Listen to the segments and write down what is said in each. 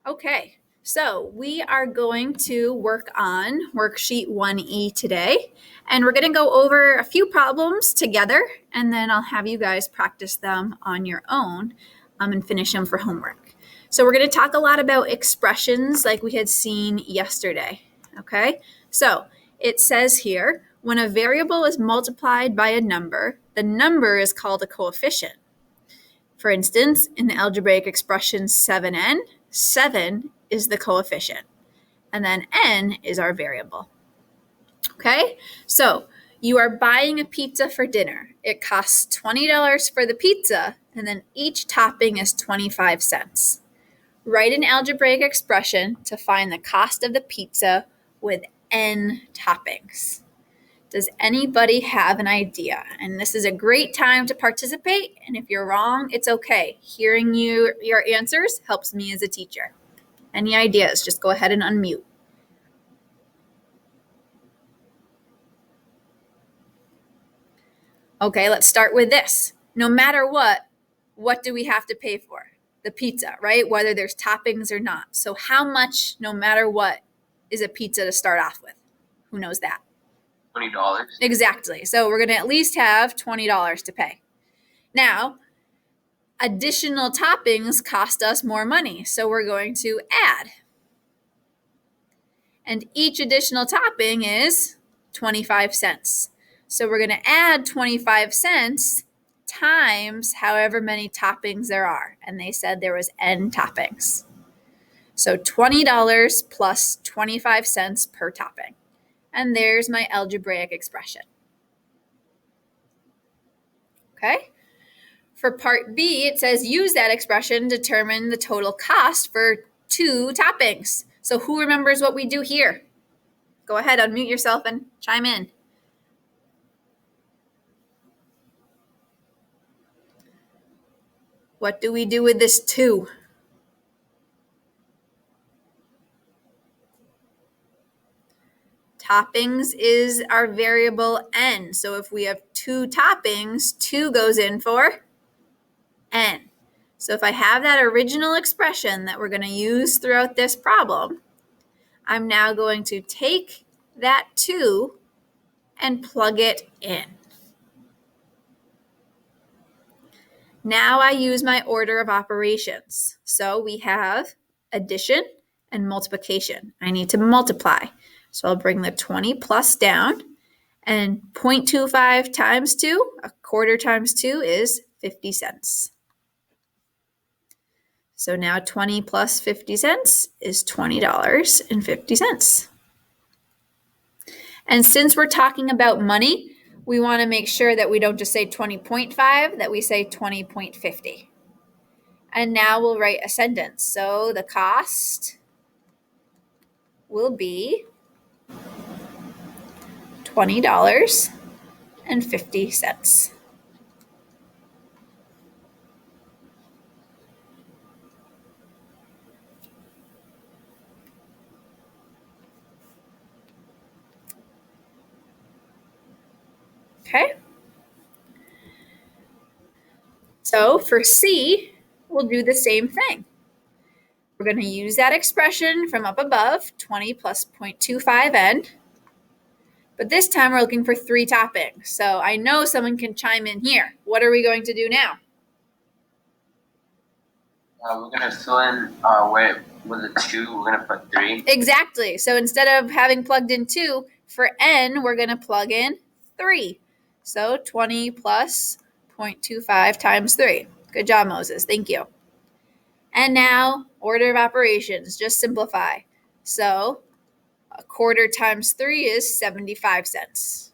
Okay, so we are going to work on worksheet 1E today, and we're going to go over a few problems together, and then I'll have you guys practice them on your own and finish them for homework. So we're going to talk a lot about expressions like we had seen yesterday, okay? So it says here, when a variable is multiplied by a number, the number is called a coefficient. For instance, in the algebraic expression 7n, 7 is the coefficient, and then n is our variable. Okay, so you are buying a pizza for dinner. It costs $20 for the pizza, and then each topping is 25 cents. Write an algebraic expression to find the cost of the pizza with n toppings. Does anybody have an idea? And this is a great time to participate. And if you're wrong, it's okay. Hearing your answers helps me as a teacher. Any ideas? Just go ahead and unmute. Okay, let's start with this. No matter what do we have to pay for? The pizza, right? Whether there's toppings or not. So how much, no matter what, is a pizza to start off with? Who knows that? $20. Exactly. So we're going to at least have $20 to pay. Now, additional toppings cost us more money, so we're going to add. And each additional topping is 25 cents. So we're going to add 25 cents times however many toppings there are. And they said there was n toppings. So $20 plus 25 cents per topping. And there's my algebraic expression. Okay? For part B, it says use that expression to determine the total cost for 2 toppings. So who remembers what we do here? Go ahead, unmute yourself and chime in. What do we do with this 2? Toppings is our variable n. So if we have 2 toppings, 2 goes in for n. So if I have that original expression that we're going to use throughout this problem, I'm now going to take that 2 and plug it in. Now I use my order of operations. So we have addition and multiplication. I need to multiply. So I'll bring the 20 plus down, and 0.25 times 2, a quarter times 2 is 50 cents. So now 20 plus 50 cents is $20.50. And since we're talking about money, we want to make sure that we don't just say 20.5, that we say 20.50. And now we'll write a sentence. So the cost will be $20.50. Okay. So for C, we'll do the same thing. We're going to use that expression from up above, 20 plus 0.25n. But this time we're looking for 3 toppings. So I know someone can chime in here. What are we going to do now? We're going to fill in with a 2, we're going to put 3. Exactly. So instead of having plugged in 2, for n, we're going to plug in 3. So 20 plus 0.25 times 3. Good job, Moses. Thank you. And now, order of operations. Just simplify. So a quarter times 3 is 75 cents.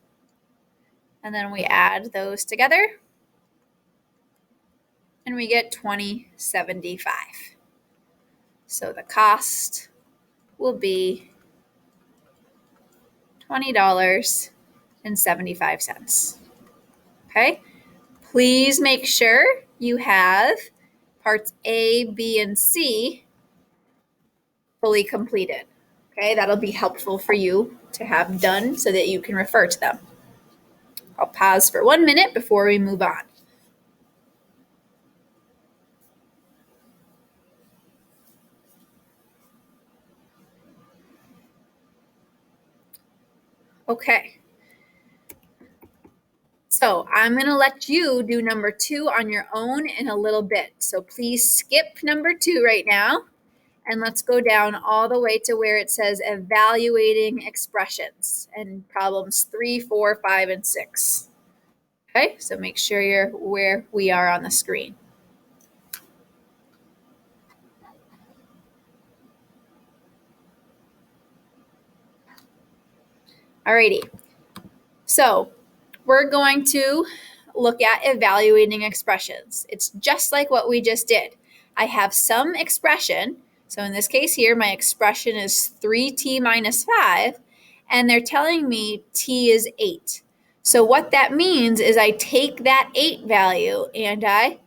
And then we add those together, and we get $20.75. So the cost will be $20.75. Okay? Please make sure you have parts A, B, and C fully completed. Okay, that'll be helpful for you to have done so that you can refer to them. I'll pause for 1 minute before we move on. Okay. So I'm going to let you do number 2 on your own in a little bit. So please skip number 2 right now. And let's go down all the way to where it says evaluating expressions and problems 3, 4, 5, and 6. Okay, so make sure you're where we are on the screen. Alrighty, so we're going to look at evaluating expressions. It's just like what we just did. I have some expression. So in this case here, my expression is 3t minus 5, and they're telling me t is 8. So what that means is I take that 8 value and I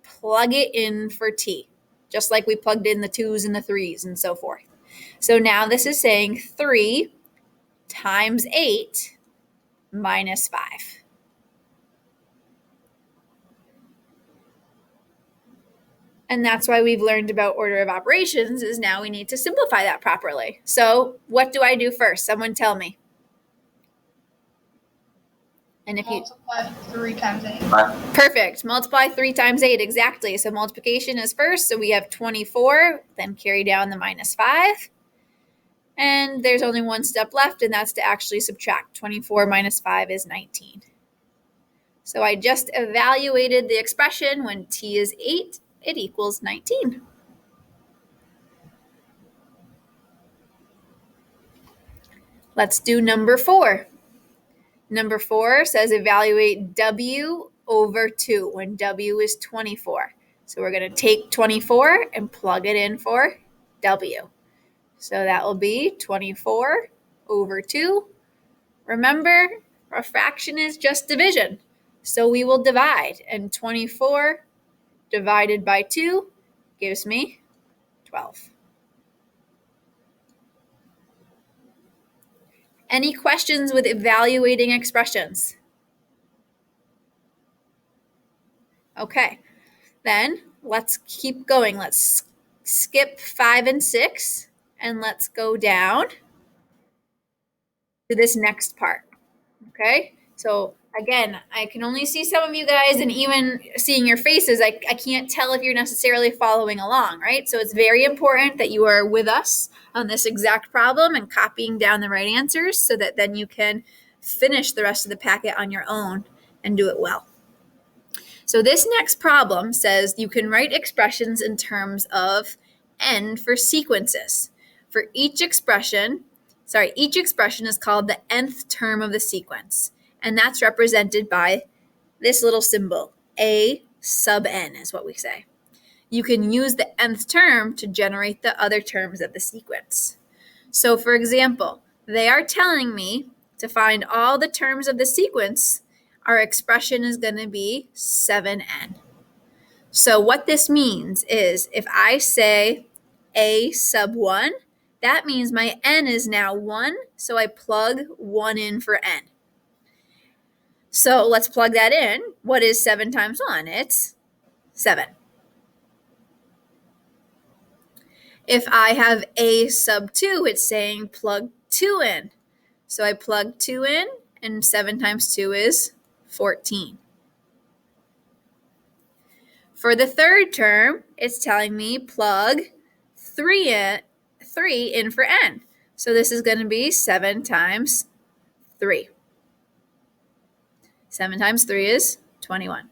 plug it in for t, just like we plugged in the 2's and the 3's and so forth. So now this is saying 3 times 8 minus 5. And that's why we've learned about order of operations, is now we need to simplify that properly. So what do I do first? Someone tell me. And if multiply 3 times 8. Perfect. Multiply 3 times 8, exactly. So multiplication is first, so we have 24, then carry down the minus 5. And there's only one step left, and that's to actually subtract. 24 minus 5 is 19. So I just evaluated the expression. When t is 8, it equals 19. Let's do number 4. Number 4 says evaluate w over 2 when w is 24. So we're going to take 24 and plug it in for w. So that will be 24 over 2. Remember, a fraction is just division. So we will divide, and 24 divided by 2 gives me 12. Any questions with evaluating expressions? Okay, then let's keep going. Let's skip 5 and 6, and let's go down to this next part. Okay, so again, I can only see some of you guys, and even seeing your faces, I can't tell if you're necessarily following along, right? So it's very important that you are with us on this exact problem and copying down the right answers so that then you can finish the rest of the packet on your own and do it well. So this next problem says you can write expressions in terms of n for sequences. For each expression is called the nth term of the sequence, and that's represented by this little symbol, a sub n is what we say. You can use the nth term to generate the other terms of the sequence. So for example, they are telling me to find all the terms of the sequence. Our expression is going to be 7n. So what this means is if I say a sub 1, that means my n is now 1, so I plug 1 in for n. So let's plug that in. What is 7 times 1? It's 7. If I have a sub 2, it's saying plug 2 in. So I plug 2 in, and 7 times 2 is 14. For the third term, it's telling me plug 3 in for n. So this is going to be 7 times 3. 7 times 3 is 21.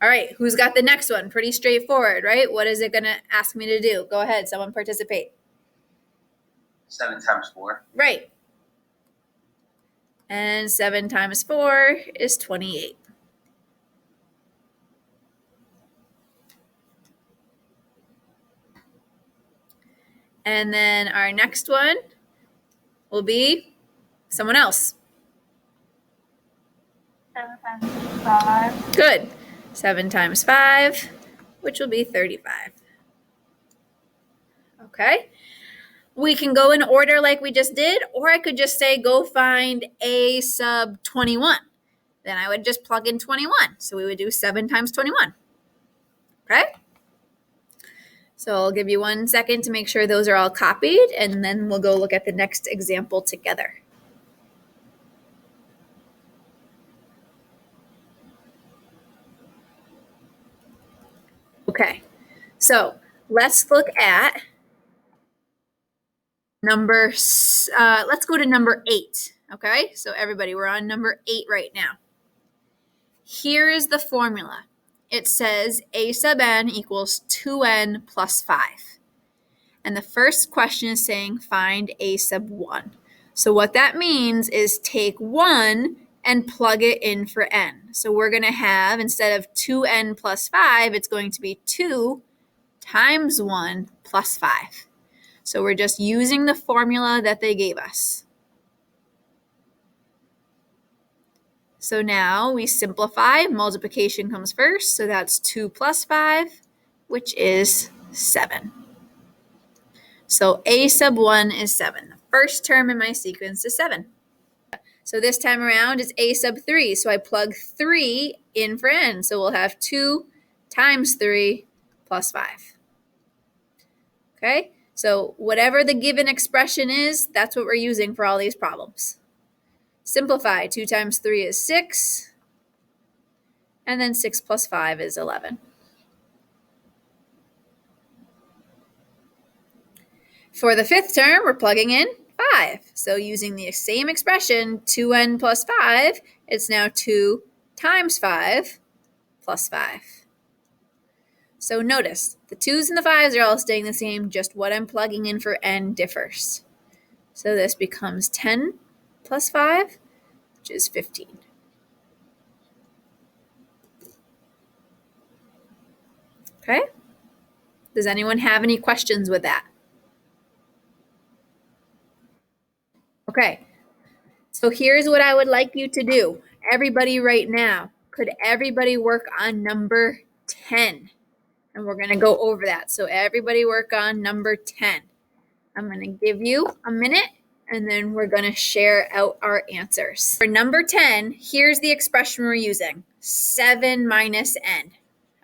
All right, who's got the next one? Pretty straightforward, right? What is it going to ask me to do? Go ahead, someone participate. 7 times 4. Right. And 7 times 4 is 28. And then our next one will be someone else. 7 times 5. Good. 7 times 5, which will be 35. Okay. We can go in order like we just did, or I could just say go find a sub 21. Then I would just plug in 21. So we would do 7 times 21. Okay? So I'll give you 1 second to make sure those are all copied, and then we'll go look at the next example together. Okay, so let's look at let's go to number 8. Okay, so everybody, we're on number 8 right now. Here is the formula. It says a sub n equals 2n plus 5. And the first question is saying find a sub 1. So what that means is take 1 and plug it in for n. So we're going to have, instead of 2n plus 5, it's going to be 2 times 1 plus 5. So we're just using the formula that they gave us. So now we simplify. Multiplication comes first. So that's 2 plus 5, which is 7. So a sub 1 is 7. The first term in my sequence is 7. So this time around it's a sub 3. So I plug 3 in for n. So we'll have 2 times 3 plus 5. Okay? So whatever the given expression is, that's what we're using for all these problems. Simplify. 2 times 3 is 6. And then 6 plus 5 is 11. For the fifth term, we're plugging in 5. So using the same expression, 2n plus 5, it's now 2 times 5 plus 5. So notice, the 2's and the 5's are all staying the same, just what I'm plugging in for n differs. So this becomes 10 plus 5, which is 15. Okay? Does anyone have any questions with that? Okay, so here's what I would like you to do. Everybody right now, could everybody work on number 10? And we're going to go over that. So everybody work on number 10. I'm going to give you a minute, and then we're going to share out our answers. For number 10, here's the expression we're using. 7 minus n.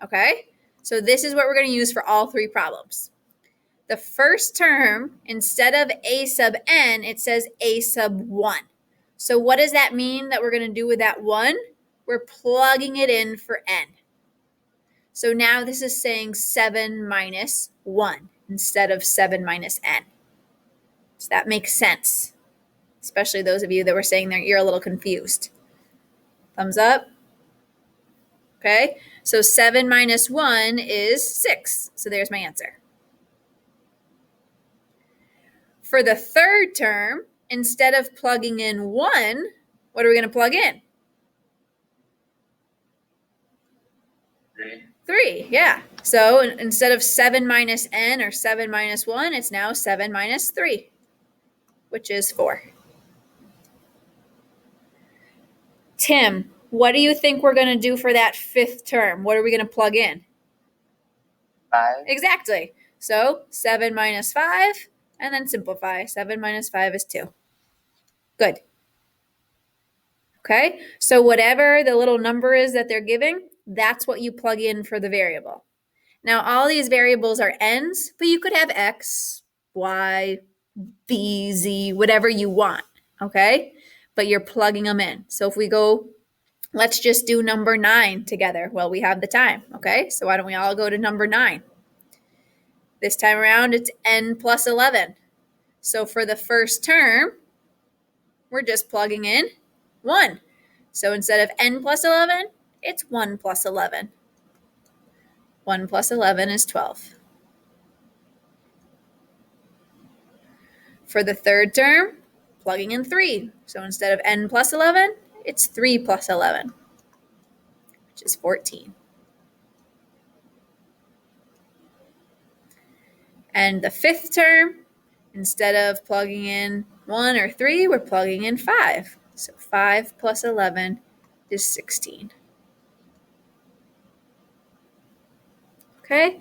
Okay? So this is what we're going to use for all 3 problems. The first term, instead of a sub n, it says a sub 1. So what does that mean that we're going to do with that 1? We're plugging it in for n. So now this is saying 7 minus 1 instead of 7 minus n. So that makes sense, especially those of you that were saying that you're a little confused. Thumbs up. Okay, so 7 minus 1 is 6. So there's my answer. For the third term, instead of plugging in 1, what are we going to plug in? 3, yeah. So instead of 7 minus n or 7 minus 1, it's now 7 minus 3, which is 4. Tim, what do you think we're going to do for that fifth term? What are we going to plug in? 5. Exactly. So 7 minus 5, and then simplify. 7 minus 5 is 2. Good. Okay, so whatever the little number is that they're giving, that's what you plug in for the variable. Now, all these variables are n's, but you could have x, y, b, z, whatever you want, okay? But you're plugging them in. So if we go, let's just do number 9 together. Well, we have the time, okay? So why don't we all go to number 9? This time around, it's n plus 11. So for the first term, we're just plugging in 1. So instead of n plus 11, it's 1 plus 11. 1 plus 11 is 12. For the third term, plugging in 3. So instead of n plus 11, it's 3 plus 11, which is 14. And the fifth term, instead of plugging in 1 or 3, we're plugging in 5. So 5 plus 11 is 16. Okay?